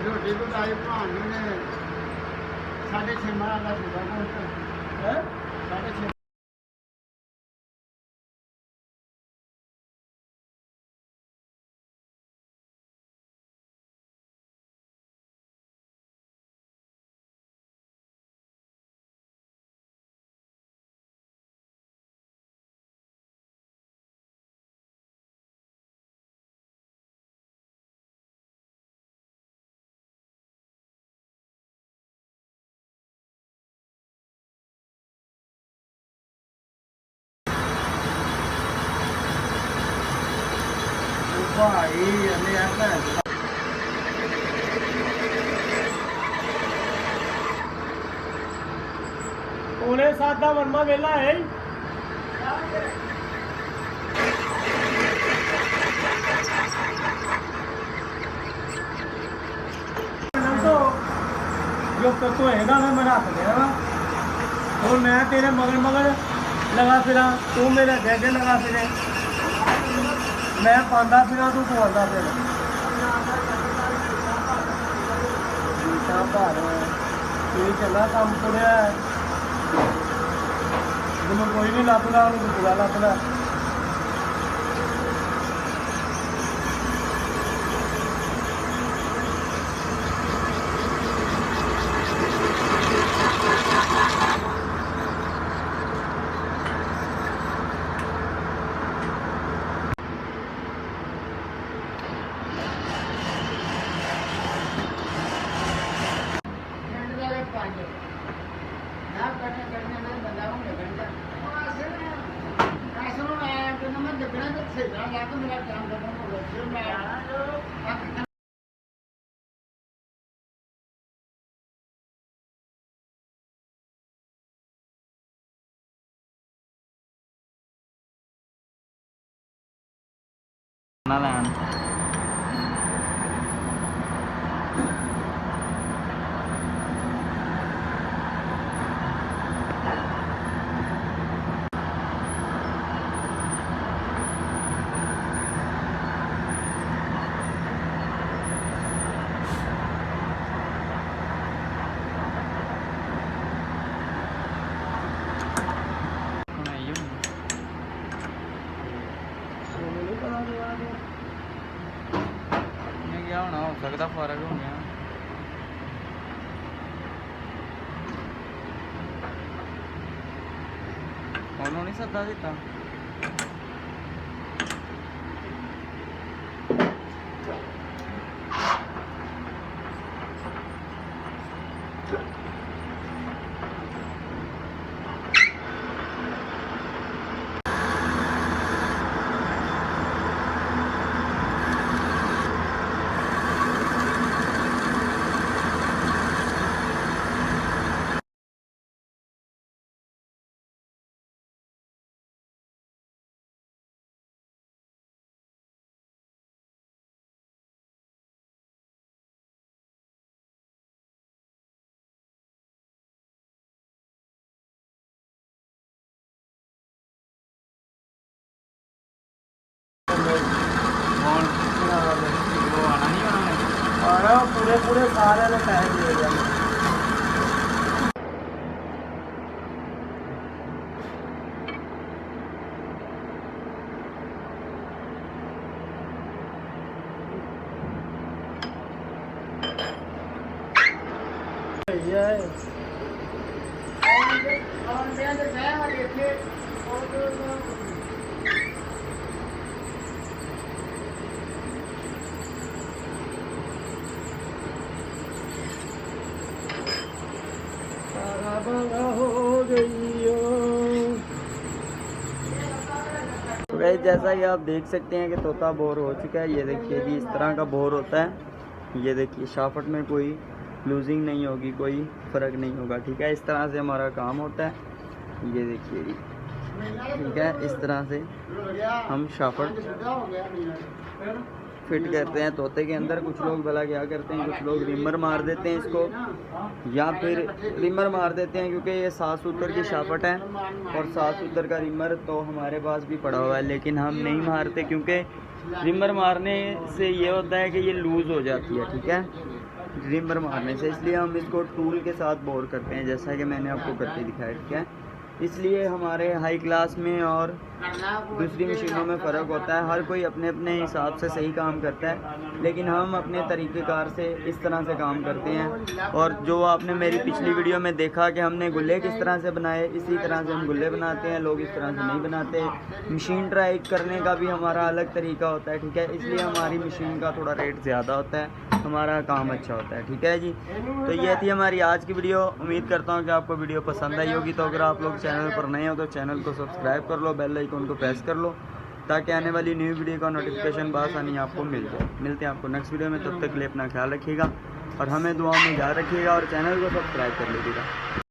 ਰੋਟੀ ਪਕਾਈ ਭਾਣ ਨੇ 6:30 ਮਾਰਾ ਦਾ ਸੀਗਾ ਹੈ 6:30 ਭਾਈ ਇਹਨੇ ਆ ਭੈਣ ਉਹਨੇ ਸਾਦਾ ਵਰਮਾ ਵੇਲਾ ਹੈ जो तो है ना मैं रख दिया और मैं तेरे मगर मगर लगा फिरा तू मेरे अगे लगा फिरे मैं पाँदा फिरा तू पवादा फिर भार चला काम थोड़ा जिन्होंने कोई नहीं लभदा उन्होंने बुरा लभदा ना लैन होना हो सकता फर्क हो गया उन्होंने सदा दिता पूरे पूरे सारे ने पैसे दे दिया हो गई तो गाइस जैसा कि आप देख सकते हैं कि तोता बोर हो चुका है। ये देखिए जी, इस तरह का बोर होता है। ये देखिए शाफट में कोई लूजिंग नहीं होगी, कोई फ़र्क नहीं होगा। ठीक है, इस तरह से हमारा काम होता है। ये देखिए जी, ठीक है, इस तरह से हम शाफट फिट करते हैं तोते के अंदर। कुछ लोग भला क्या करते हैं, कुछ लोग रिमर मार देते हैं इसको, या फिर रिमर मार देते हैं क्योंकि ये 7 सूत्र की शाफट है और 7 सूत्र का रिमर तो हमारे पास भी पड़ा हुआ है, लेकिन हम नहीं मारते क्योंकि रिमर मारने से ये होता है कि ये लूज़ हो जाती है। ठीक है, रिमर मारने से, इसलिए हम इसको टूल के साथ बोर करते हैं, जैसा कि मैंने आपको करके दिखाया। ठीक है, इसलिए हमारे हाई क्लास में और दूसरी मशीनों में फ़र्क होता है। हर कोई अपने अपने हिसाब से सही काम करता है, लेकिन हम अपने तरीक़ेकार से इस तरह से काम करते हैं। और जो आपने मेरी पिछली वीडियो में देखा कि हमने गुल्ले किस तरह से बनाए, इसी तरह से हम गुल्ले बनाते हैं। लोग इस तरह से नहीं बनाते। मशीन ट्राई करने का भी हमारा अलग तरीका होता है। ठीक है, इसलिए हमारी मशीन का थोड़ा रेट ज़्यादा होता है, हमारा काम अच्छा होता है। ठीक है जी, तो ये थी हमारी आज की वीडियो। उम्मीद करता हूँ कि आपको वीडियो पसंद आई होगी। तो अगर आप लोग चैनल पर नए हो तो चैनल को सब्सक्राइब कर लो, बेल आइकन को प्रेस कर लो, ताकि आने वाली न्यू वीडियो का नोटिफिकेशन बआसानी आपको मिल जाए। मिलते हैं आपको नेक्स्ट वीडियो में, तब तक के लिए अपना ख्याल रखिएगा और हमें दुआओं में याद रखिएगा और चैनल को सब्सक्राइब कर लीजिएगा।